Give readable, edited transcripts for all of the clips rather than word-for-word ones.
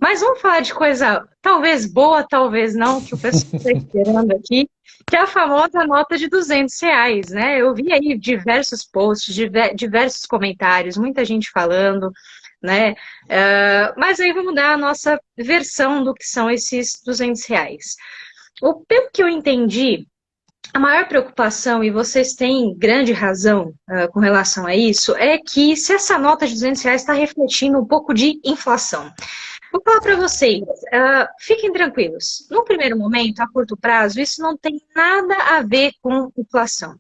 Mas vamos falar de coisa talvez boa, talvez não, que o pessoal está esperando aqui, que é a famosa nota de R$ 200, né? Eu vi aí diversos posts, diversos comentários, muita gente falando, né? Mas aí vamos dar a nossa versão do que são esses R$ 200. Pelo que eu entendi, a maior preocupação, e vocês têm grande razão com relação a isso, é que se essa nota de R$ 200 está refletindo um pouco de inflação. Vou falar para vocês, fiquem tranquilos. No primeiro momento, a curto prazo, isso não tem nada a ver com inflação.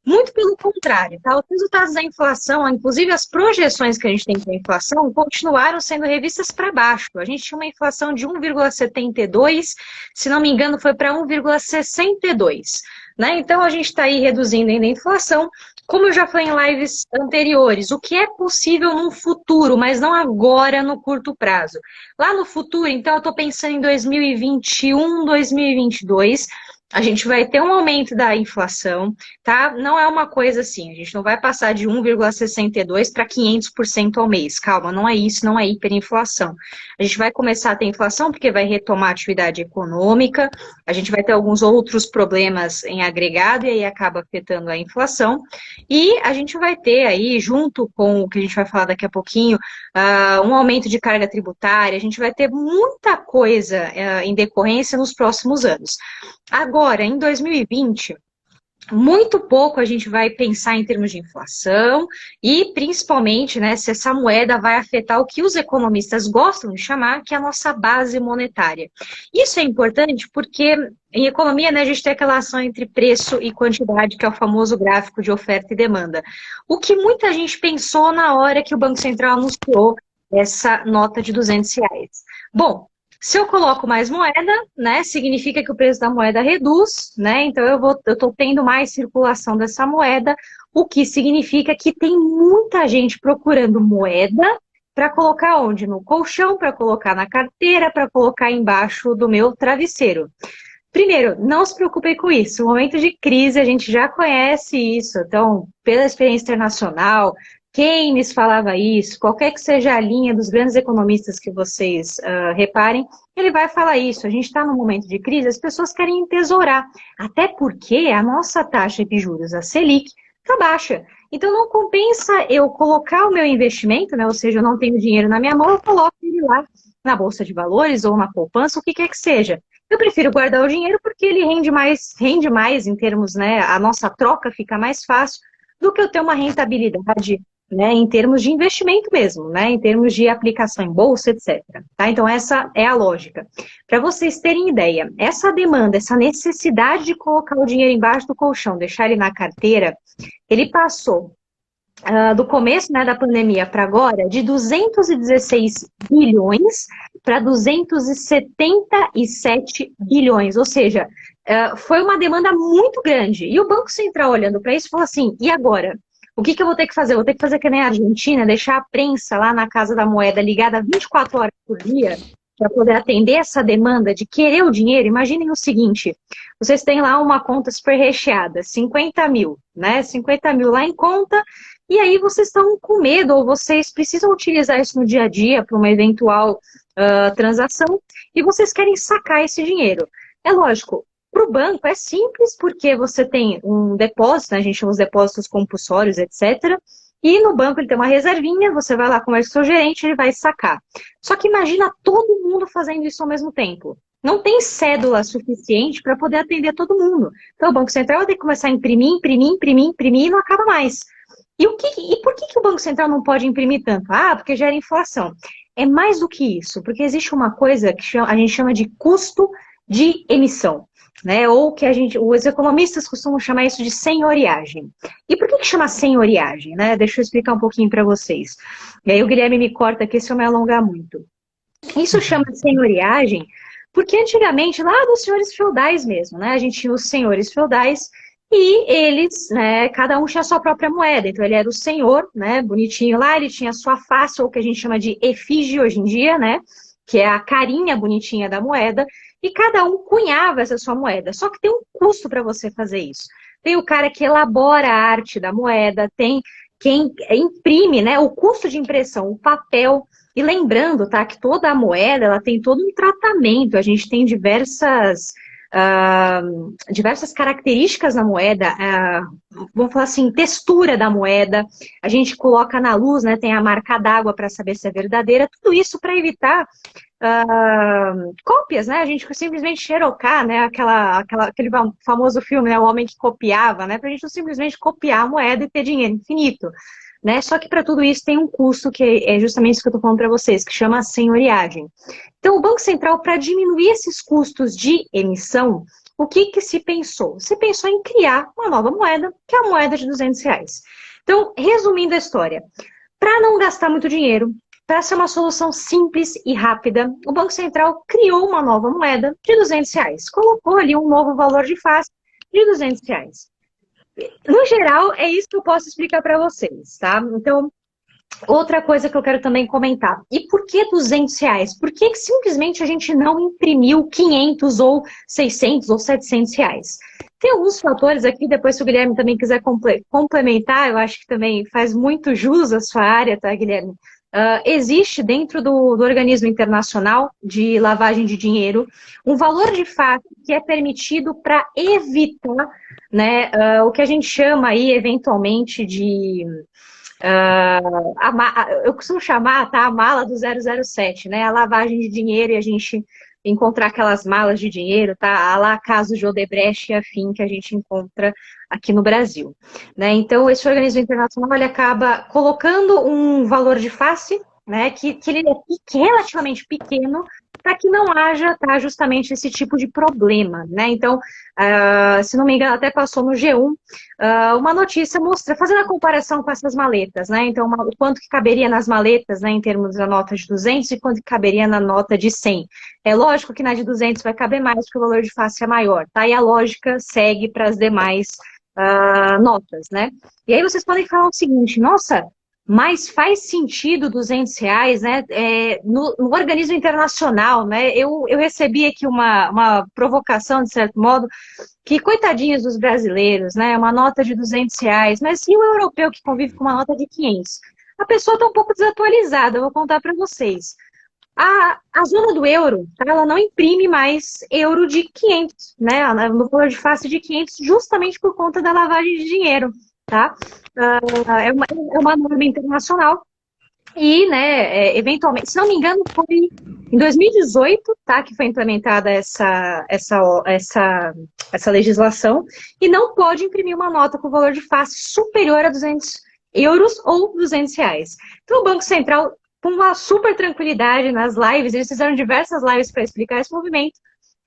Muito pelo contrário, tá? Os resultados da inflação, inclusive as projeções que a gente tem para a inflação, continuaram sendo revistas para baixo. A gente tinha uma inflação de 1,72, se não me engano, foi para 1,62. Né? Então, a gente está aí reduzindo ainda a inflação. Como eu já falei em lives anteriores, o que é possível no futuro, mas não agora no curto prazo. Lá no futuro, então, eu estou pensando em 2021, 2022, a gente vai ter um aumento da inflação, tá? Não é uma coisa assim, a gente não vai passar de 1,62 para 500% ao mês. Calma, não é isso, não é hiperinflação. A gente vai começar a ter inflação porque vai retomar a atividade econômica, a gente vai ter alguns outros problemas em agregado e aí acaba afetando a inflação. E a gente vai ter aí, junto com o que a gente vai falar daqui a pouquinho, um aumento de carga tributária, a gente vai ter muita coisa em decorrência nos próximos anos. Agora, em 2020, muito pouco a gente vai pensar em termos de inflação e, principalmente, né, se essa moeda vai afetar o que os economistas gostam de chamar, que é a nossa base monetária. Isso é importante porque em economia, né, a gente tem aquela relação entre preço e quantidade, que é o famoso gráfico de oferta e demanda. O que muita gente pensou na hora que o Banco Central anunciou essa nota de R$ 200. Bom, se eu coloco mais moeda, né, significa que o preço da moeda reduz, né, então eu estou tendo mais circulação dessa moeda, o que significa que tem muita gente procurando moeda para colocar onde? No colchão, para colocar na carteira, para colocar embaixo do meu travesseiro. Primeiro, não se preocupem com isso. O momento de crise, a gente já conhece isso. Então, pela experiência internacional, Keynes falava isso, qualquer que seja a linha dos grandes economistas que vocês reparem, ele vai falar isso. A gente está num momento de crise, as pessoas querem entesourar. Até porque a nossa taxa de juros, a Selic, está baixa. Então, não compensa eu colocar o meu investimento, né? Ou seja, eu não tenho dinheiro na minha mão, eu coloco ele lá na Bolsa de Valores ou na poupança, o que quer que seja. Eu prefiro guardar o dinheiro porque ele rende mais em termos, né? A nossa troca fica mais fácil do que eu ter uma rentabilidade, né, em termos de investimento mesmo, né, em termos de aplicação em bolsa, etc. Tá? Então, essa é a lógica. Para vocês terem ideia, essa demanda, essa necessidade de colocar o dinheiro embaixo do colchão, deixar ele na carteira, ele passou do começo, né, da pandemia para agora, de 216 bilhões para 277 bilhões, ou seja, foi uma demanda muito grande. E o Banco Central, olhando para isso, falou assim, e agora? O que eu vou ter que fazer? Eu vou ter que fazer que nem a Argentina, deixar a prensa lá na Casa da Moeda ligada 24 horas por dia para poder atender essa demanda de querer o dinheiro. Imaginem o seguinte, vocês têm lá uma conta super recheada, 50 mil, né? 50 mil lá em conta, e aí vocês estão com medo ou vocês precisam utilizar isso no dia a dia para uma eventual transação e vocês querem sacar esse dinheiro. É lógico, para o banco é simples, porque você tem um depósito, né, a gente chama os depósitos compulsórios, etc. E no banco ele tem uma reservinha, você vai lá, conversa com o seu gerente, ele vai sacar. Só que imagina todo mundo fazendo isso ao mesmo tempo. Não tem cédula suficiente para poder atender todo mundo. Então o Banco Central vai ter que começar a imprimir, imprimir, imprimir, imprimir e não acaba mais. E por que o Banco Central não pode imprimir tanto? Ah, porque gera inflação. É mais do que isso, porque existe uma coisa que a gente chama de custo de emissão. Né, ou que os economistas costumam chamar isso de senhoriagem. E por que chama senhoriagem? Né? Deixa eu explicar um pouquinho para vocês. E aí o Guilherme me corta aqui se eu me alongar muito. Isso chama de senhoriagem porque antigamente, lá dos senhores feudais mesmo, né, a gente tinha os senhores feudais e eles, né, cada um tinha a sua própria moeda. Então ele era o senhor, né, bonitinho lá, ele tinha a sua face, ou o que a gente chama de efígie hoje em dia, né, que é a carinha bonitinha da moeda, e cada um cunhava essa sua moeda. Só que tem um custo para você fazer isso. Tem o cara que elabora a arte da moeda, tem quem imprime, né, o custo de impressão, o papel. E lembrando, tá, que toda a moeda, ela tem todo um tratamento, a gente tem diversas características na moeda, vamos falar assim, textura da moeda, a gente coloca na luz, né, tem a marca d'água para saber se é verdadeira, tudo isso para evitar cópias, né, a gente simplesmente xerocar, né, aquele famoso filme, né, O Homem que Copiava, né, para a gente não simplesmente copiar a moeda e ter dinheiro infinito. Né? Só que para tudo isso tem um custo que é justamente isso que eu estou falando para vocês, que chama senhoriagem. Então, o Banco Central, para diminuir esses custos de emissão, o que se pensou? Se pensou em criar uma nova moeda, que é a moeda de R$ 200. Então, resumindo a história, para não gastar muito dinheiro, para ser uma solução simples e rápida, o Banco Central criou uma nova moeda de R$ 200. Colocou ali um novo valor de face de R$ 200. No geral, é isso que eu posso explicar para vocês, tá? Então, outra coisa que eu quero também comentar. E por que R$ 200? Por que simplesmente a gente não imprimiu 500 ou 600 ou R$ 700? Tem alguns fatores aqui, depois se o Guilherme também quiser complementar, eu acho que também faz muito jus à sua área, tá, Guilherme? Existe dentro do organismo internacional de lavagem de dinheiro um valor de face que é permitido para evitar, né, o que a gente chama aí eventualmente de eu costumo chamar, tá, a mala do 007, né, a lavagem de dinheiro, e a gente encontrar aquelas malas de dinheiro, tá, lá caso de Odebrecht e afim que a gente encontra aqui no Brasil, né? Então esse organismo internacional ele acaba colocando um valor de face, né, que ele é relativamente pequeno, para que não haja, tá, justamente esse tipo de problema, né? Então, se não me engano, até passou no G1 uma notícia fazendo a comparação com essas maletas, né? Então, o quanto que caberia nas maletas, né, em termos da nota de 200 e quanto que caberia na nota de 100. É lógico que na de 200 vai caber mais, porque o valor de face é maior, tá? E a lógica segue para as demais notas, né? E aí vocês podem falar o seguinte, nossa, mas faz sentido R$ 200, né? No organismo internacional, né? Eu recebi aqui uma provocação, de certo modo, que coitadinhos dos brasileiros, né? Uma nota de R$ 200, mas e o europeu que convive com uma nota de 500? A pessoa está um pouco desatualizada, eu vou contar para vocês. A zona do euro, tá? Ela não imprime mais euro de 500, né? No valor de face de 500, justamente por conta da lavagem de dinheiro, tá? É uma norma internacional e, né, eventualmente, se não me engano, foi em 2018, tá, que foi implementada essa legislação, e não pode imprimir uma nota com valor de face superior a 200 euros ou R$ 200. Então, o Banco Central, com uma super tranquilidade nas lives, eles fizeram diversas lives para explicar esse movimento,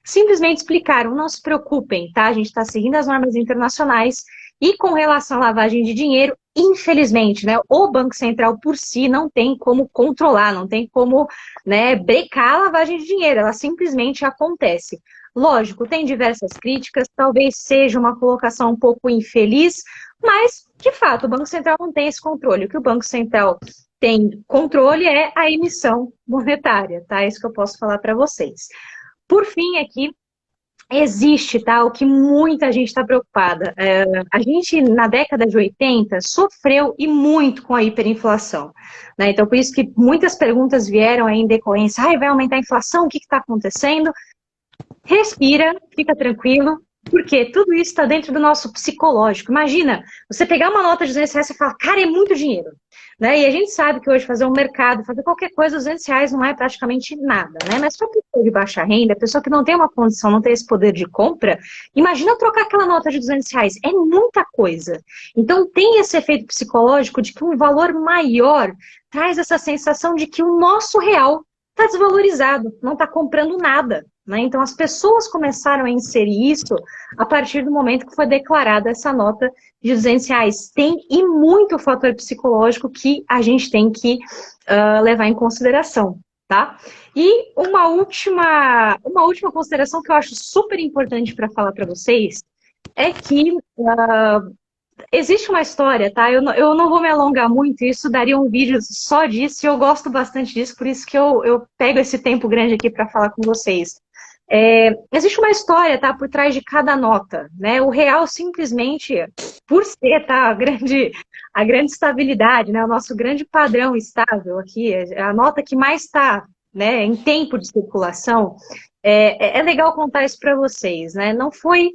simplesmente explicaram, não se preocupem, tá? A gente está seguindo as normas internacionais. E com relação à lavagem de dinheiro, infelizmente, né, o Banco Central por si não tem como controlar, não tem como, né, brecar a lavagem de dinheiro, ela simplesmente acontece. Lógico, tem diversas críticas, talvez seja uma colocação um pouco infeliz, mas, de fato, o Banco Central não tem esse controle. O que o Banco Central tem controle é a emissão monetária, tá? É isso que eu posso falar para vocês. Por fim, aqui, existe, tá, o que muita gente está preocupada. A gente, na década de 80, sofreu e muito com a hiperinflação, né? Então, por isso que muitas perguntas vieram aí em decorrência. Vai aumentar a inflação? O que está acontecendo? Respira, fica tranquilo, porque tudo isso está dentro do nosso psicológico. Imagina, você pegar uma nota de R$ 200 e falar, cara, é muito dinheiro. Né? E a gente sabe que hoje fazer um mercado, fazer qualquer coisa, R$ 200 não é praticamente nada, né? Mas para a pessoa de baixa renda, a pessoa que não tem uma condição, não tem esse poder de compra, imagina trocar aquela nota de R$ 200, é muita coisa. Então tem esse efeito psicológico de que um valor maior traz essa sensação de que o nosso real está desvalorizado, não está comprando nada. Né? Então as pessoas começaram a inserir isso a partir do momento que foi declarada essa nota de R$ 200. Tem e muito fator psicológico que a gente tem que levar em consideração, tá? E uma última consideração que eu acho super importante para falar para vocês é que existe uma história, tá? Eu não vou me alongar muito, isso daria um vídeo só disso, e eu gosto bastante disso, por isso que eu pego esse tempo grande aqui para falar com vocês. Existe uma história, tá, por trás de cada nota, né? O real simplesmente, por ser, tá, a grande estabilidade, né? O nosso grande padrão estável aqui, a nota que mais está, né, em tempo de circulação. É legal contar isso para vocês, né? Não foi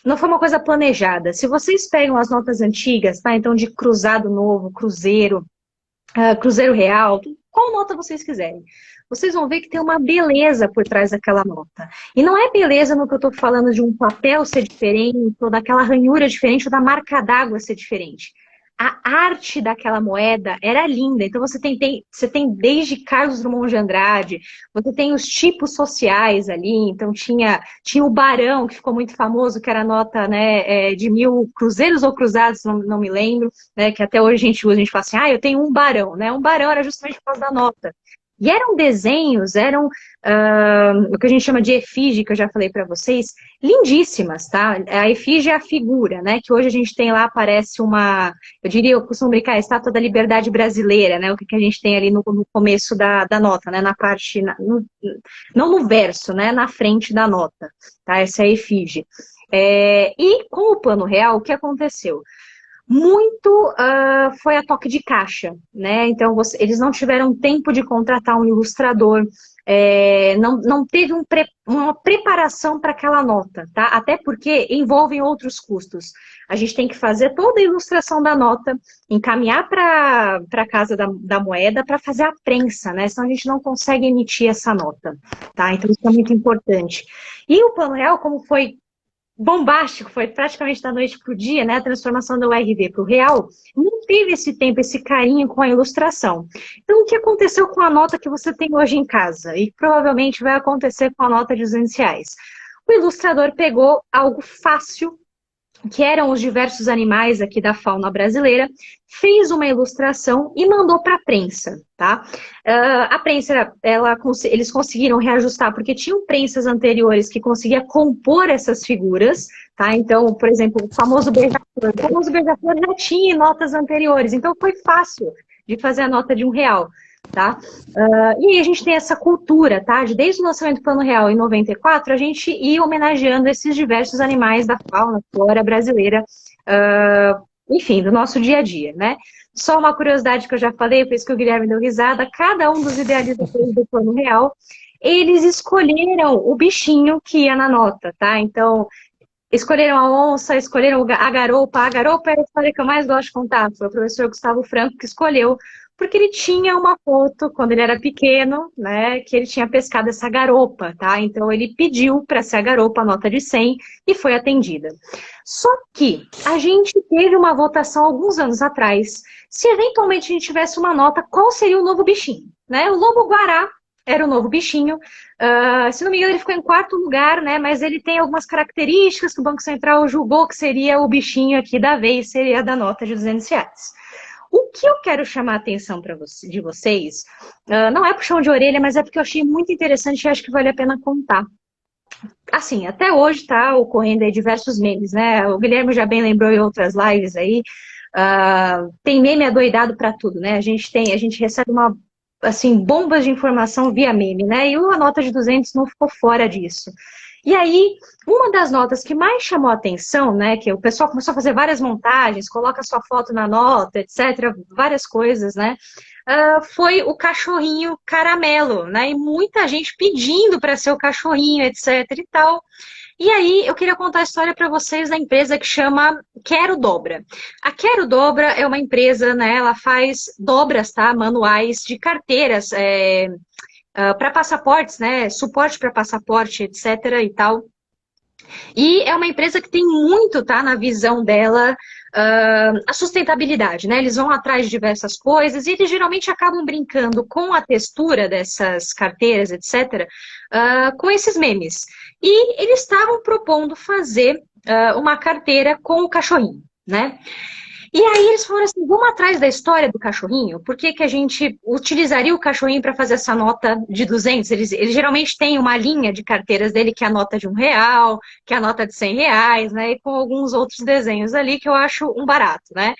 uma coisa planejada. Se vocês pegam as notas antigas, tá? Então, de cruzado novo, cruzeiro, Cruzeiro Real, qual nota vocês quiserem. Vocês vão ver que tem uma beleza por trás daquela nota. E não é beleza no que eu estou falando de um papel ser diferente, ou daquela ranhura diferente, ou da marca d'água ser diferente. A arte daquela moeda era linda. Então você tem desde Carlos Drummond de Andrade, você tem os tipos sociais ali. Então tinha o barão, que ficou muito famoso, que era a nota, né, de 1.000 cruzeiros ou cruzados, não me lembro, né, que até hoje a gente usa, a gente fala assim, eu tenho um barão, né? Um barão era justamente por causa da nota. E eram desenhos, eram o que a gente chama de efígie, que eu já falei para vocês, lindíssimas, tá? A efígie é a figura, né? Que hoje a gente tem lá, parece eu diria, eu costumo brincar, a Estátua da Liberdade Brasileira, né? O que a gente tem ali no começo da nota, né? Na parte, não no verso, né? Na frente da nota, tá? Essa é a efígie. E com o Plano Real, o que aconteceu? Muito foi a toque de caixa, né? Então, eles não tiveram tempo de contratar um ilustrador, não teve uma preparação para aquela nota, tá? Até porque envolvem outros custos. A gente tem que fazer toda a ilustração da nota, encaminhar para a Casa da Moeda para fazer a prensa, né? Senão a gente não consegue emitir essa nota, tá? Então, isso é muito importante. E o Plano Real, como foi bombástico, foi praticamente da noite para o dia, né? A transformação da URV para o real, não teve esse tempo, esse carinho com a ilustração. Então, o que aconteceu com a nota que você tem hoje em casa? E provavelmente vai acontecer com a nota de R$ 200. O ilustrador pegou algo fácil, que eram os diversos animais aqui da fauna brasileira, fez uma ilustração e mandou para a prensa, tá? A prensa, eles conseguiram reajustar, porque tinham prensas anteriores que conseguia compor essas figuras, tá? Então, por exemplo, o famoso beija-flor já tinha notas anteriores, então foi fácil de fazer a nota de R$ 1, tá? E aí a gente tem essa cultura, tá? Desde o lançamento do Plano Real em 94, a gente ia homenageando esses diversos animais da fauna, flora brasileira, enfim, do nosso dia a dia, né? Só uma curiosidade que eu já falei, por isso que o Guilherme deu risada, cada um dos idealizadores do Plano Real, eles escolheram o bichinho que ia na nota, tá? Então, escolheram a onça, escolheram a garoupa. A garoupa é a história que eu mais gosto de contar. Foi o professor Gustavo Franco que escolheu, porque ele tinha uma foto, quando ele era pequeno, né, que ele tinha pescado essa garoupa, tá? Então ele pediu para ser a garoupa, a nota de 100, e foi atendida. Só que a gente teve uma votação alguns anos atrás, se eventualmente a gente tivesse uma nota, qual seria o novo bichinho? Né? O lobo-guará era o novo bichinho. Se não me engano, ele ficou em quarto lugar, né? Mas ele tem algumas características que o Banco Central julgou que seria o bichinho aqui da vez, seria da nota de R$ 200. O que eu quero chamar a atenção de vocês, não é puxão de orelha, mas é porque eu achei muito interessante e acho que vale a pena contar. Assim, até hoje está ocorrendo aí diversos memes, né? O Guilherme já bem lembrou em outras lives aí. Tem meme adoidado para tudo, né? A gente recebe assim, bombas de informação via meme, né? E a nota de 200 não ficou fora disso. E aí, uma das notas que mais chamou a atenção, né, que o pessoal começou a fazer várias montagens, coloca sua foto na nota, etc., várias coisas, né, foi o cachorrinho caramelo, né, e muita gente pedindo para ser o cachorrinho, etc. e tal. E aí, eu queria contar a história para vocês da empresa que chama Quero Dobra. A Quero Dobra é uma empresa, né, ela faz dobras, tá, manuais de carteiras, para passaportes, né? Suporte para passaporte, etc. e tal. E é uma empresa que tem muito, tá, na visão dela, a sustentabilidade, né? Eles vão atrás de diversas coisas e eles geralmente acabam brincando com a textura dessas carteiras, etc., com esses memes. E eles estavam propondo fazer uma carteira com o cachorrinho, né? E aí eles falaram assim, vamos atrás da história do cachorrinho, por que que a gente utilizaria o cachorrinho para fazer essa nota de 200? Eles geralmente têm uma linha de carteiras dele que é a nota de R$ 1, que é a nota de R$ 100, né? E com alguns outros desenhos ali que eu acho um barato, né?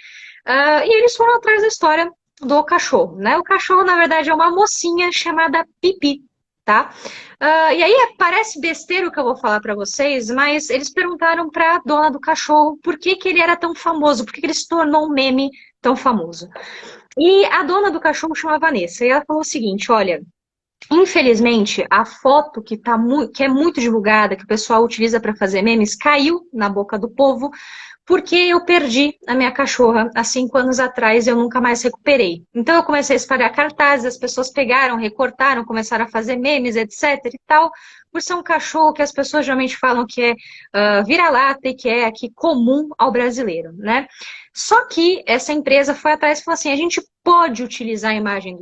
E eles foram atrás da história do cachorro, né? O cachorro, na verdade, é uma mocinha chamada Pipi. tá? E aí parece besteira o que eu vou falar para vocês, mas eles perguntaram para a dona do cachorro por que que ele era tão famoso, por que que ele se tornou um meme tão famoso. E a dona do cachorro chama Vanessa, e ela falou o seguinte, olha, infelizmente, a foto que é muito divulgada, que o pessoal utiliza para fazer memes, caiu na boca do povo, porque eu perdi a minha cachorra há 5 anos atrás e eu nunca mais recuperei. Então eu comecei a espalhar cartazes, as pessoas pegaram, recortaram, começaram a fazer memes, etc e tal, por ser um cachorro que as pessoas geralmente falam que é vira-lata e que é aqui comum ao brasileiro, né? Só que essa empresa foi atrás e falou assim, a gente pode utilizar a imagem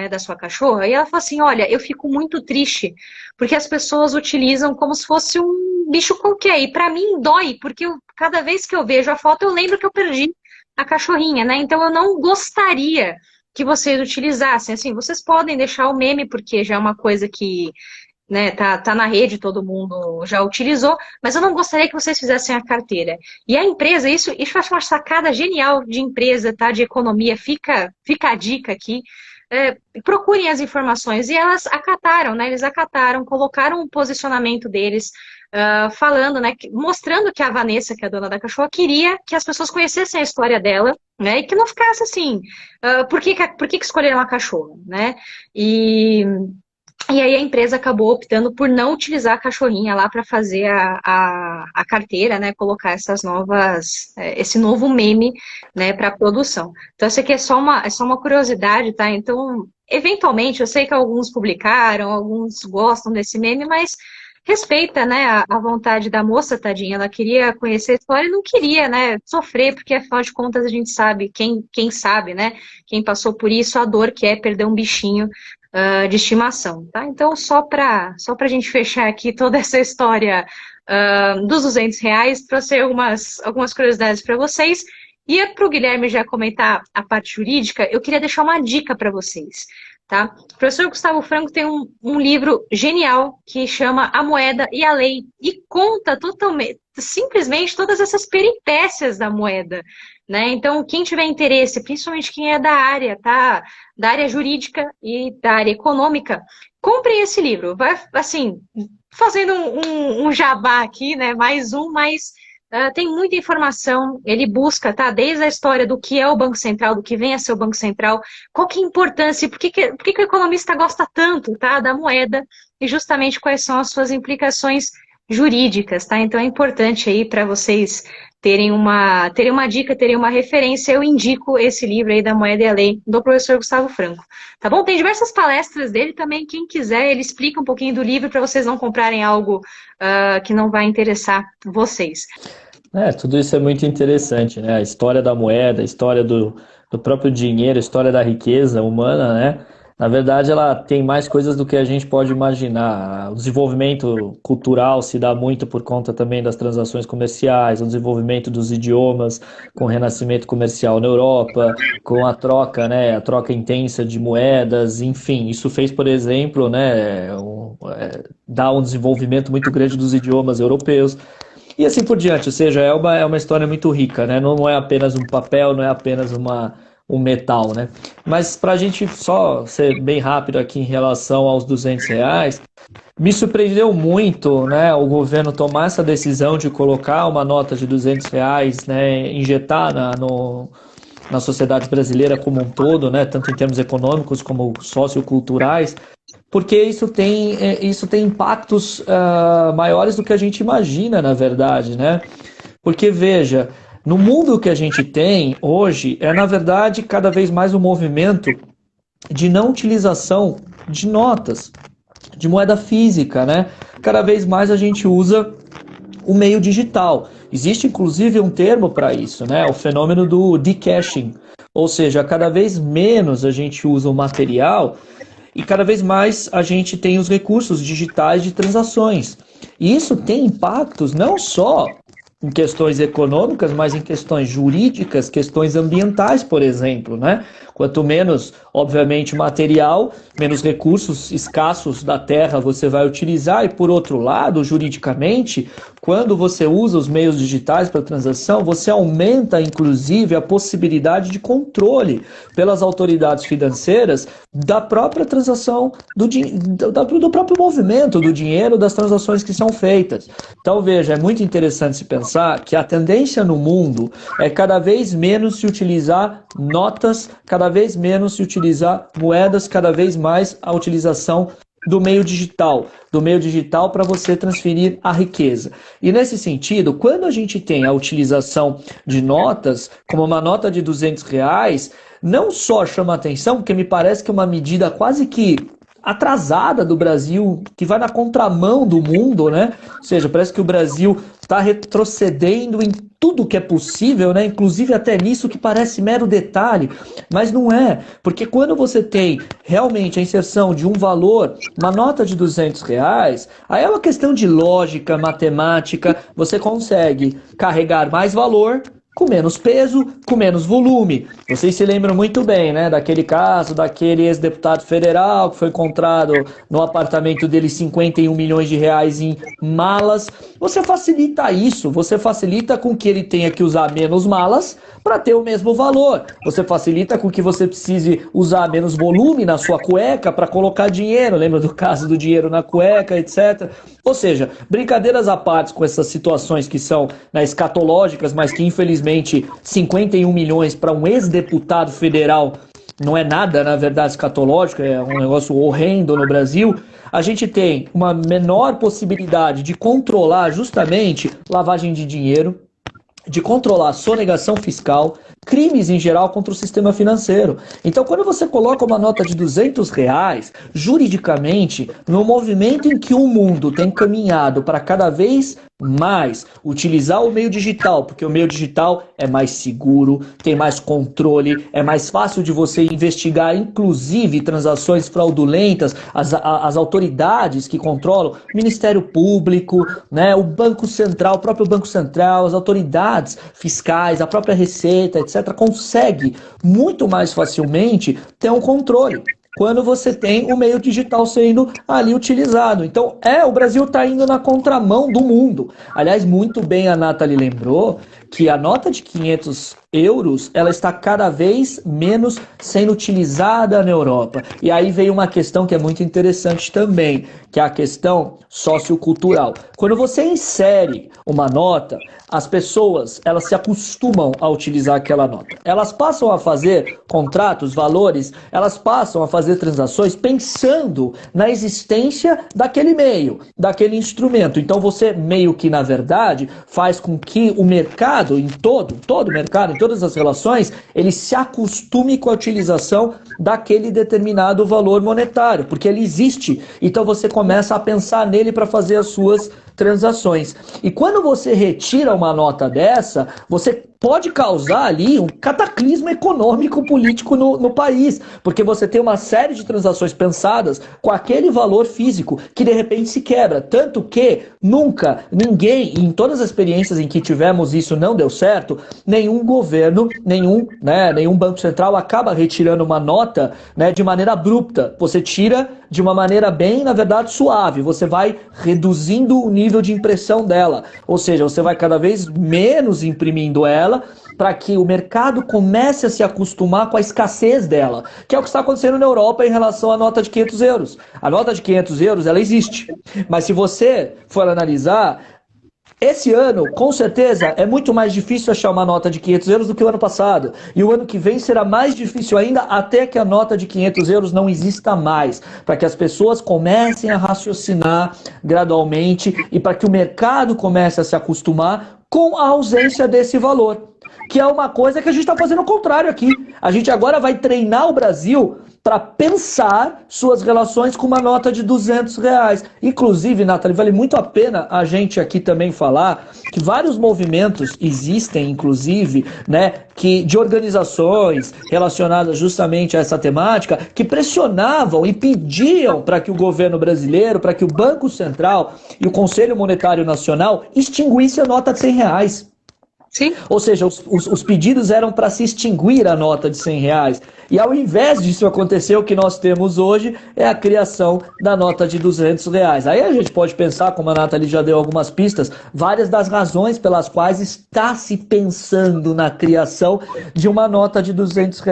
da sua cachorra? E ela falou assim, olha, eu fico muito triste, porque as pessoas utilizam como se fosse um bicho qualquer. E para mim dói, porque cada vez que eu vejo a foto, eu lembro que eu perdi a cachorrinha, né? Então eu não gostaria que vocês utilizassem. Assim, vocês podem deixar o meme, porque já é uma coisa que, né, tá na rede, todo mundo já utilizou, mas eu não gostaria que vocês fizessem a carteira. E a empresa, isso eu acho uma sacada genial de empresa, tá? De economia, fica a dica aqui. Procurem as informações. E elas acataram, né? Eles acataram, colocaram o posicionamento deles, falando, né? Mostrando que a Vanessa, que é a dona da cachorra, queria que as pessoas conhecessem a história dela, né? E que não ficasse assim, por que escolheram a cachorra, né? E aí a empresa acabou optando por não utilizar a cachorrinha lá para fazer a carteira, né? Colocar esse novo meme, né, para produção. Então, isso aqui é só uma curiosidade, tá? Então, eventualmente, eu sei que alguns publicaram, alguns gostam desse meme, mas respeita, né, a vontade da moça, tadinha. Ela queria conhecer a história e não queria, né, sofrer, porque afinal de contas a gente sabe, quem sabe, né, quem passou por isso, a dor que é perder um bichinho de estimação, tá? Então, só para a gente fechar aqui toda essa história dos R$ 200, trouxe algumas curiosidades para vocês. E para o Guilherme já comentar a parte jurídica, eu queria deixar uma dica para vocês, tá? O professor Gustavo Franco tem um livro genial que chama A Moeda e a Lei e conta totalmente, simplesmente todas essas peripécias da moeda, né? Então, quem tiver interesse, principalmente quem é da área, tá? Da área jurídica e da área econômica, comprem esse livro. Vai, assim, fazendo um jabá aqui, né? Mais um, mas tem muita informação. Ele busca, tá? Desde a história do que é o Banco Central, do que vem a ser o Banco Central, qual que é a importância, por que o economista gosta tanto, tá? Da moeda e justamente quais são as suas implicações jurídicas, tá? Então é importante aí para vocês terem uma dica, terem uma referência. Eu indico esse livro aí da Moeda e a Lei, do professor Gustavo Franco, tá bom? Tem diversas palestras dele também, quem quiser, ele explica um pouquinho do livro para vocês não comprarem algo que não vai interessar vocês. Tudo isso é muito interessante, né? A história da moeda, a história do próprio dinheiro, a história da riqueza humana, né? Na verdade, ela tem mais coisas do que a gente pode imaginar. O desenvolvimento cultural se dá muito por conta também das transações comerciais, o desenvolvimento dos idiomas, com o renascimento comercial na Europa, com a troca, né? A troca intensa de moedas, enfim. Isso fez, por exemplo, né? Dar um desenvolvimento muito grande dos idiomas europeus. E assim por diante, ou seja, é uma história muito rica, né? Não é apenas um papel, não é apenas um metal, né? Mas para a gente só ser bem rápido aqui em relação aos R$ 200, me surpreendeu muito, né, o governo tomar essa decisão de colocar uma nota de R$ 200, né, injetar na sociedade brasileira como um todo, né, tanto em termos econômicos como socioculturais, porque isso tem impactos maiores do que a gente imagina, na verdade, né? Porque, veja, no mundo que a gente tem hoje, na verdade, cada vez mais um movimento de não utilização de notas, de moeda física, né? Cada vez mais a gente usa o meio digital. Existe, inclusive, um termo para isso, né? O fenômeno do decashing, ou seja, cada vez menos a gente usa o material e cada vez mais a gente tem os recursos digitais de transações. E isso tem impactos não só em questões econômicas, mas em questões jurídicas, questões ambientais, por exemplo, né? Quanto menos, obviamente, material, menos recursos escassos da terra você vai utilizar. E por outro lado, juridicamente, quando você usa os meios digitais para transação, você aumenta, inclusive, a possibilidade de controle pelas autoridades financeiras da própria transação, do próprio movimento do dinheiro, das transações que são feitas. Então, veja, é muito interessante se pensar que a tendência no mundo é cada vez menos se utilizar notas, cada vez menos se utilizar moedas, cada vez mais a utilização do meio digital para você transferir a riqueza. E nesse sentido, quando a gente tem a utilização de notas, como uma nota de R$ 200, não só chama atenção, porque me parece que é uma medida quase que atrasada do Brasil, que vai na contramão do mundo, né? Ou seja, parece que o Brasil está retrocedendo em tudo que é possível, né? Inclusive até nisso que parece mero detalhe, mas não é, porque quando você tem realmente a inserção de um valor, uma nota de R$ 200, aí é uma questão de lógica, matemática, você consegue carregar mais valor com menos peso, com menos volume. Vocês se lembram muito bem, né, daquele caso, daquele ex-deputado federal que foi encontrado no apartamento dele R$ 51 milhões em malas. Você facilita isso, você facilita com que ele tenha que usar menos malas para ter o mesmo valor. Você facilita com que você precise usar menos volume na sua cueca para colocar dinheiro. Lembra do caso do dinheiro na cueca, etc. Ou seja, brincadeiras à parte com essas situações que são, né, escatológicas, mas que infelizmente 51 milhões para um ex-deputado federal não é nada, na verdade, escatológico, é um negócio horrendo no Brasil. A gente tem uma menor possibilidade de controlar justamente lavagem de dinheiro, de controlar sonegação fiscal, crimes em geral contra o sistema financeiro. Então, quando você coloca uma nota de R$ 200, juridicamente, no movimento em que o mundo tem caminhado para cada vez mais utilizar o meio digital, porque o meio digital é mais seguro, tem mais controle, é mais fácil de você investigar, inclusive transações fraudulentas, as autoridades que controlam, o Ministério Público, né, o Banco Central, o próprio Banco Central, as autoridades fiscais, a própria Receita, etc., consegue muito mais facilmente ter um controle quando você tem o meio digital sendo ali utilizado. Então, o Brasil está indo na contramão do mundo. Aliás, muito bem a Nathalie lembrou que a nota de €500, ela está cada vez menos sendo utilizada na Europa. E aí veio uma questão que é muito interessante também, que é a questão sociocultural. Quando você insere uma nota, as pessoas, elas se acostumam a utilizar aquela nota. Elas passam a fazer contratos, valores, elas passam a fazer transações pensando na existência daquele meio, daquele instrumento. Então você meio que, na verdade, faz com que o mercado, em todo o mercado, em todas as relações, ele se acostume com a utilização daquele determinado valor monetário, porque ele existe. Então você começa a pensar nele para fazer as suas transações. E quando você retira uma nota dessa, você pode causar ali um cataclismo econômico político no país, porque você tem uma série de transações pensadas com aquele valor físico que de repente se quebra, tanto que nunca, ninguém, em todas as experiências em que tivemos isso não deu certo, nenhum governo, nenhum banco central acaba retirando uma nota, né, de maneira abrupta. Você tira de uma maneira bem, na verdade, suave, você vai reduzindo o nível de impressão dela, ou seja, você vai cada vez menos imprimindo ela, para que o mercado comece a se acostumar com a escassez dela, que é o que está acontecendo na Europa em relação à nota de €500. A nota de €500, ela existe, mas se você for analisar, esse ano, com certeza, é muito mais difícil achar uma nota de €500 do que o ano passado. E o ano que vem será mais difícil ainda, até que a nota de €500 não exista mais, para que as pessoas comecem a raciocinar gradualmente e para que o mercado comece a se acostumar com a ausência desse valor, que é uma coisa que a gente está fazendo o contrário aqui. A gente agora vai treinar o Brasil para pensar suas relações com uma nota de R$ 200. Inclusive, Nathalie, vale muito a pena a gente aqui também falar que vários movimentos existem, inclusive, né, de organizações relacionadas justamente a essa temática, que pressionavam e pediam para que o governo brasileiro, para que o Banco Central e o Conselho Monetário Nacional extinguissem a nota de R$ 100. Sim. Ou seja, os pedidos eram para se extinguir a nota de R$ 100. E ao invés disso acontecer, o que nós temos hoje é a criação da nota de R$ 200. Aí a gente pode pensar, como a Nathalie já deu algumas pistas, várias das razões pelas quais está se pensando na criação de uma nota de R$ 200.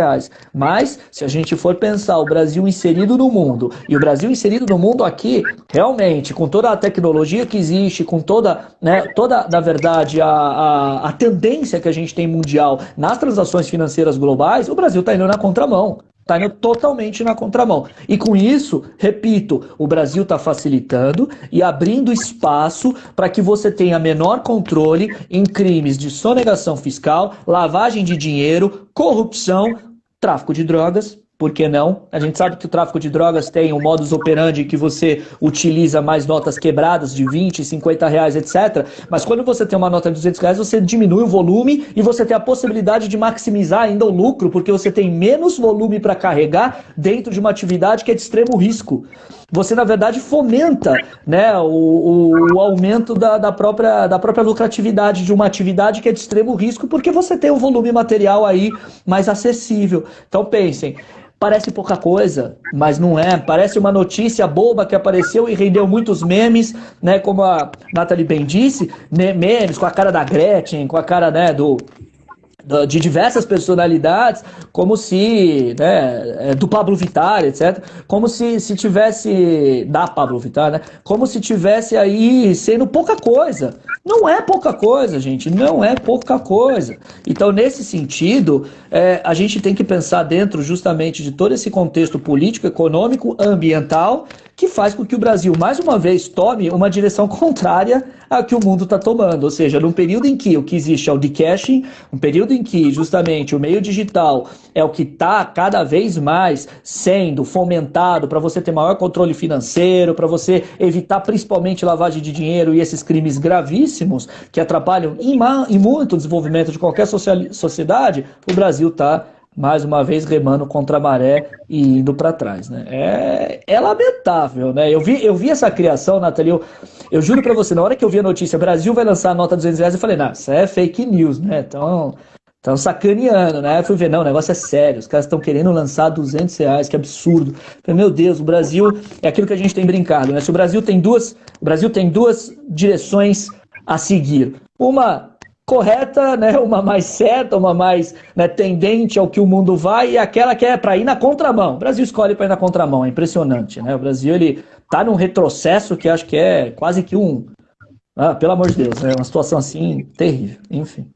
Mas, se a gente for pensar o Brasil inserido no mundo, e o Brasil inserido no mundo aqui, realmente, com toda a tecnologia que existe, com toda, né, na verdade, a tendência que a gente tem mundial nas transações financeiras globais, o Brasil está indo na contramão. Está indo totalmente na contramão. E com isso, repito, o Brasil está facilitando e abrindo espaço para que você tenha menor controle em crimes de sonegação fiscal, lavagem de dinheiro, corrupção, tráfico de drogas. Por que não? A gente sabe que o tráfico de drogas tem um modus operandi que você utiliza mais notas quebradas de 20, 50 reais, etc. Mas quando você tem uma nota de R$ 200, você diminui o volume e você tem a possibilidade de maximizar ainda o lucro, porque você tem menos volume para carregar dentro de uma atividade que é de extremo risco. Você, na verdade, fomenta, né, o aumento da própria lucratividade de uma atividade que é de extremo risco, porque você tem um volume material aí mais acessível. Então pensem, parece pouca coisa, mas não é. Parece uma notícia boba que apareceu e rendeu muitos memes, né, como a Nathalie bem disse, memes com a cara da Gretchen, com a cara, né, de diversas personalidades, como se, né, do Pablo Vittar, etc., como se tivesse, da Pablo Vittar, né, como se tivesse aí sendo pouca coisa. Não é pouca coisa, gente, não é pouca coisa. Então, nesse sentido, a gente tem que pensar dentro justamente de todo esse contexto político, econômico, ambiental, que faz com que o Brasil, mais uma vez, tome uma direção contrária à que o mundo está tomando. Ou seja, num período em que o que existe é o decashing, um período em que, justamente, o meio digital é o que está cada vez mais sendo fomentado para você ter maior controle financeiro, para você evitar principalmente lavagem de dinheiro e esses crimes gravíssimos que atrapalham em muito o desenvolvimento de qualquer sociedade, o Brasil está mais uma vez remando contra a maré e indo para trás, né? É lamentável, né? Eu vi essa criação, Nathalie, eu juro para você, na hora que eu vi a notícia, Brasil vai lançar a nota de R$ 200, eu falei, não, isso é fake news, né? Estão sacaneando, né? Eu fui ver, não, o negócio é sério, os caras estão querendo lançar R$ 200, que absurdo. Eu falei, meu Deus, o Brasil é aquilo que a gente tem brincado, né? Se o Brasil tem duas direções a seguir. Uma correta, né, uma mais certa, uma mais, né, tendente ao que o mundo vai, e aquela que é para ir na contramão. O Brasil escolhe para ir na contramão, é impressionante, né? O Brasil, ele tá num retrocesso que acho que é quase que pelo amor de Deus, é uma situação assim terrível, enfim.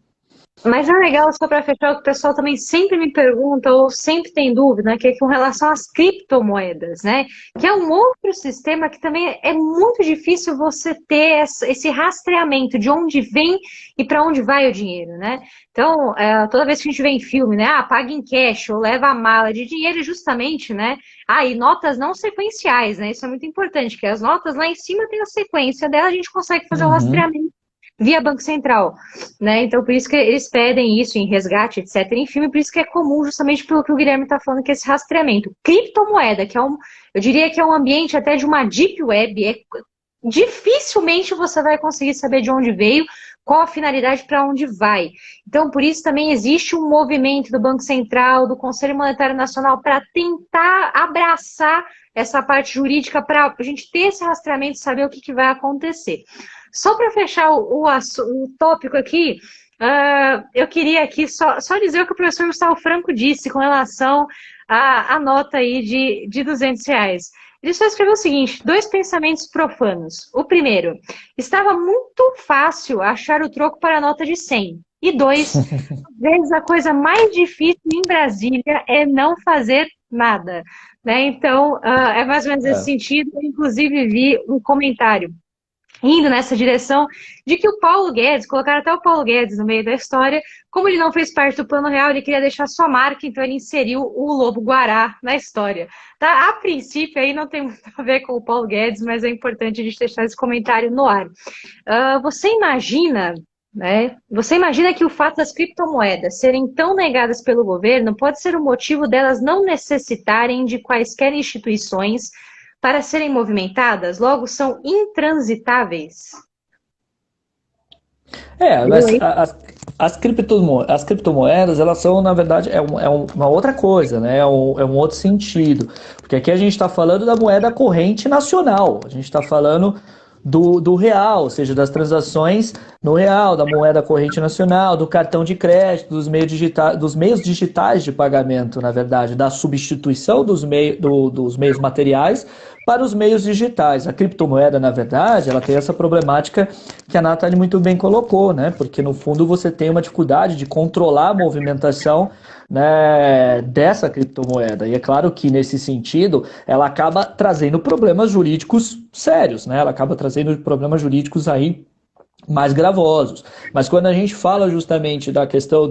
Mas é legal, só para fechar, o que o pessoal também sempre me pergunta ou sempre tem dúvida, né, que é com relação às criptomoedas, né? Que é um outro sistema que também é muito difícil você ter esse rastreamento de onde vem e para onde vai o dinheiro, né? Então, toda vez que a gente vê em filme, né, paga em cash ou leva a mala de dinheiro, justamente, né? E notas não sequenciais, né? Isso é muito importante, que as notas lá em cima tem a sequência dela, a gente consegue fazer o rastreamento via Banco Central, né? Então, por isso que eles pedem isso em resgate, etc. Enfim, por isso que é comum, justamente pelo que o Guilherme está falando, que é esse rastreamento. Criptomoeda, que eu diria que é um ambiente até de uma deep web, dificilmente você vai conseguir saber de onde veio, qual a finalidade, para onde vai. Então, por isso também existe um movimento do Banco Central, do Conselho Monetário Nacional, para tentar abraçar essa parte jurídica, para a gente ter esse rastreamento e saber o que vai acontecer. Só para fechar o tópico aqui, eu queria aqui só dizer o que o professor Gustavo Franco disse com relação à nota aí de R$ 200. Ele só escreveu o seguinte: 2 pensamentos profanos. O primeiro, estava muito fácil achar o troco para a nota de 100. E 2, às vezes a coisa mais difícil em Brasília é não fazer nada, né? Então, é mais ou menos esse sentido. Eu, inclusive, vi um comentário indo nessa direção de que o Paulo Guedes, colocaram até o Paulo Guedes no meio da história, como ele não fez parte do Plano Real, ele queria deixar sua marca, então ele inseriu o Lobo-Guará na história. Tá? A princípio, aí não tem muito a ver com o Paulo Guedes, mas é importante a gente deixar esse comentário no ar. Você imagina, né? Você imagina que o fato das criptomoedas serem tão negadas pelo governo pode ser o motivo delas não necessitarem de quaisquer instituições para serem movimentadas, logo são intransitáveis? Mas as criptomoedas, elas são, na verdade, uma outra coisa, né? É um outro sentido. Porque aqui a gente está falando da moeda corrente nacional, a gente está falando do real, ou seja, das transações no real, da moeda corrente nacional, do cartão de crédito, dos meios digitais de pagamento, na verdade, da substituição dos meios materiais para os meios digitais. A criptomoeda, na verdade, ela tem essa problemática que a Nathalie muito bem colocou, né? Porque no fundo você tem uma dificuldade de controlar a movimentação, né, dessa criptomoeda. E é claro que nesse sentido ela acaba trazendo problemas jurídicos sérios, né? Ela acaba trazendo problemas jurídicos aí mais gravosos. Mas quando a gente fala justamente da questão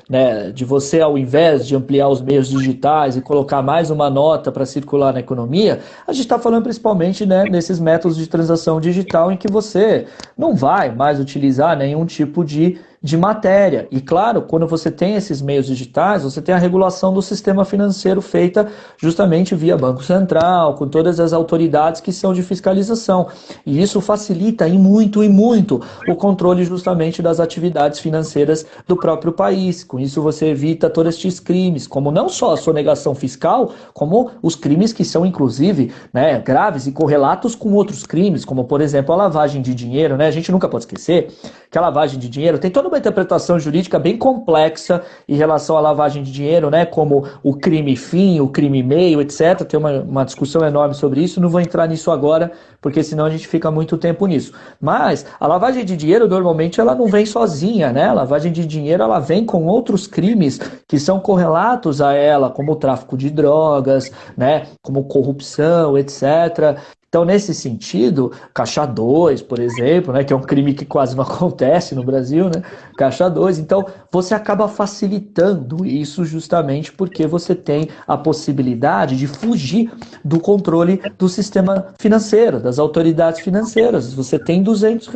né, de você, ao invés de ampliar os meios digitais e colocar mais uma nota para circular na economia, a gente está falando principalmente, né, nesses métodos de transação digital em que você não vai mais utilizar nenhum tipo de matéria. E claro, quando você tem esses meios digitais, você tem a regulação do sistema financeiro feita justamente via Banco Central, com todas as autoridades que são de fiscalização. E isso facilita e muito o controle justamente das atividades financeiras do próprio país. Com isso você evita todos estes crimes, como não só a sonegação fiscal, como os crimes que são inclusive, né, graves e correlatos com outros crimes, como por exemplo a lavagem de dinheiro, né? A gente nunca pode esquecer que a lavagem de dinheiro tem toda uma interpretação jurídica bem complexa em relação à lavagem de dinheiro, né? Como o crime fim, o crime meio, etc. Tem uma discussão enorme sobre isso, não vou entrar nisso agora, porque senão a gente fica muito tempo nisso. Mas a lavagem de dinheiro, normalmente, ela não vem sozinha, né? A lavagem de dinheiro, ela vem com outros crimes que são correlatos a ela, como o tráfico de drogas, né? Como corrupção, etc. Então, nesse sentido, Caixa 2, por exemplo, né, que é um crime que quase não acontece no Brasil, né, Caixa 2, então você acaba facilitando isso justamente porque você tem a possibilidade de fugir do controle do sistema financeiro, das autoridades financeiras. Você tem R$ 200.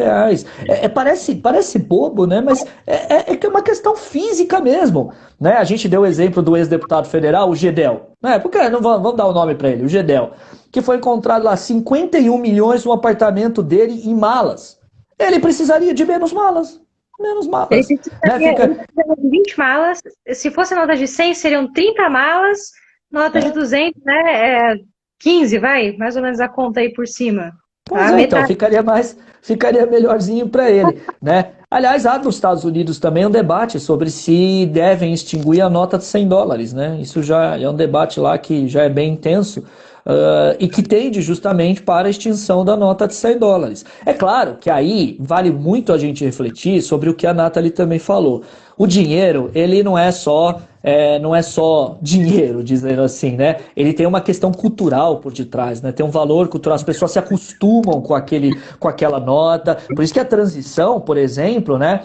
Parece bobo, né, mas é uma questão física mesmo. Né? A gente deu o exemplo do ex-deputado federal, o Gedel. Né? Porque não vamos dar o nome para ele, o Gedel, que foi encontrado lá 51 milhões no apartamento dele em malas. Ele precisaria de menos malas. Menos malas. Ele precisaria de 20 malas. Se fosse nota de 100, seriam 30 malas. Nota de 200, né? 15, vai? Mais ou menos a conta aí por cima. Pois então, ficaria melhorzinho para ele, né? Aliás, há nos Estados Unidos também um debate sobre se devem extinguir a nota de $100, né? Isso já é um debate lá que já é bem intenso. E que tende justamente para a extinção da nota de $100. É claro que aí vale muito a gente refletir sobre o que a Nathalie também falou. O dinheiro, ele não é só dinheiro, dizendo assim, né? Ele tem uma questão cultural por detrás, né? Tem um valor cultural, as pessoas se acostumam com aquela nota. Por isso que a transição, por exemplo, né,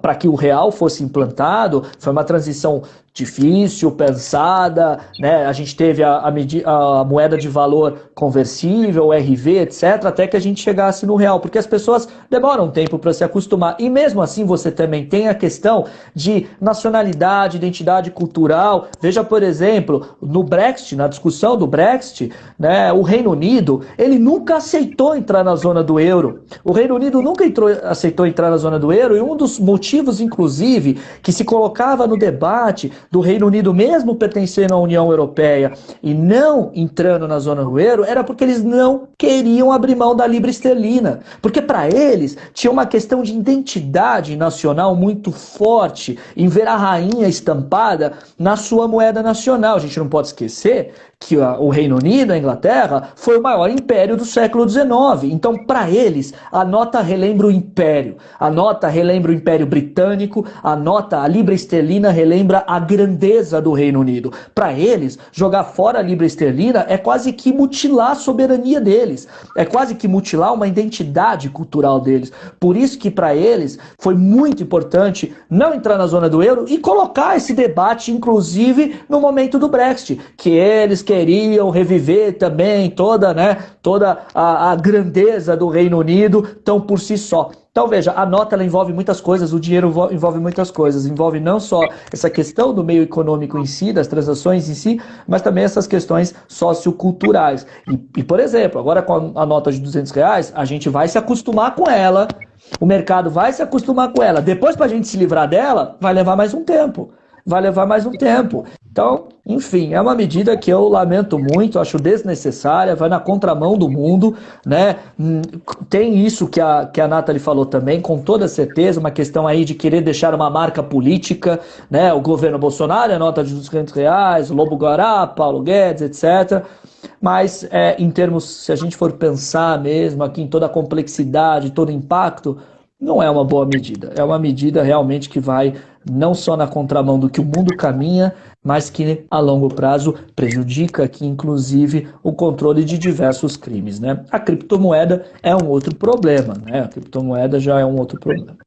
para que o real fosse implantado, foi uma transição difícil, pensada, né? A gente teve a moeda de valor conversível, o RV, etc., até que a gente chegasse no real, porque as pessoas demoram um tempo para se acostumar. E mesmo assim você também tem a questão de nacionalidade, identidade cultural. Veja, por exemplo, no Brexit, na discussão do Brexit, né, o Reino Unido, ele nunca aceitou entrar na zona do euro. O Reino Unido nunca aceitou entrar na zona do euro, e um dos motivos, inclusive, que se colocava no debate do Reino Unido mesmo pertencendo à União Europeia e não entrando na zona do euro, era porque eles não queriam abrir mão da libra esterlina. Porque para eles tinha uma questão de identidade nacional muito forte em ver a rainha estampada na sua moeda nacional. A gente não pode esquecer que o Reino Unido, a Inglaterra, foi o maior império do século XIX. Então, para eles, a nota relembra o império. A nota relembra o Império Britânico, a libra esterlina relembra a grandeza do Reino Unido. Para eles, jogar fora a libra esterlina é quase que mutilar a soberania deles. É quase que mutilar uma identidade cultural deles. Por isso que para eles foi muito importante não entrar na zona do euro e colocar esse debate, inclusive, no momento do Brexit, que eles queriam reviver também toda a grandeza do Reino Unido, tão por si só. Então, veja, a nota ela envolve muitas coisas, o dinheiro envolve muitas coisas. Envolve não só essa questão do meio econômico em si, das transações em si, mas também essas questões socioculturais. Por exemplo, agora com a nota de R$ 200, a gente vai se acostumar com ela, o mercado vai se acostumar com ela. Depois, para a gente se livrar dela, vai levar mais um tempo. Vai levar mais um tempo. Então, enfim, é uma medida que eu lamento muito, acho desnecessária, vai na contramão do mundo, né? Tem isso que a Nathalie falou também, com toda certeza, uma questão aí de querer deixar uma marca política, né? O governo Bolsonaro, a nota de R$ 200, o Lobo Guará, Paulo Guedes, etc. Mas, em termos, se a gente for pensar mesmo aqui em toda a complexidade, todo o impacto, não é uma boa medida. É uma medida realmente que vai não só na contramão do que o mundo caminha, mas que a longo prazo prejudica aqui, inclusive, o controle de diversos crimes, né? A criptomoeda é um outro problema, né? A criptomoeda já é um outro problema.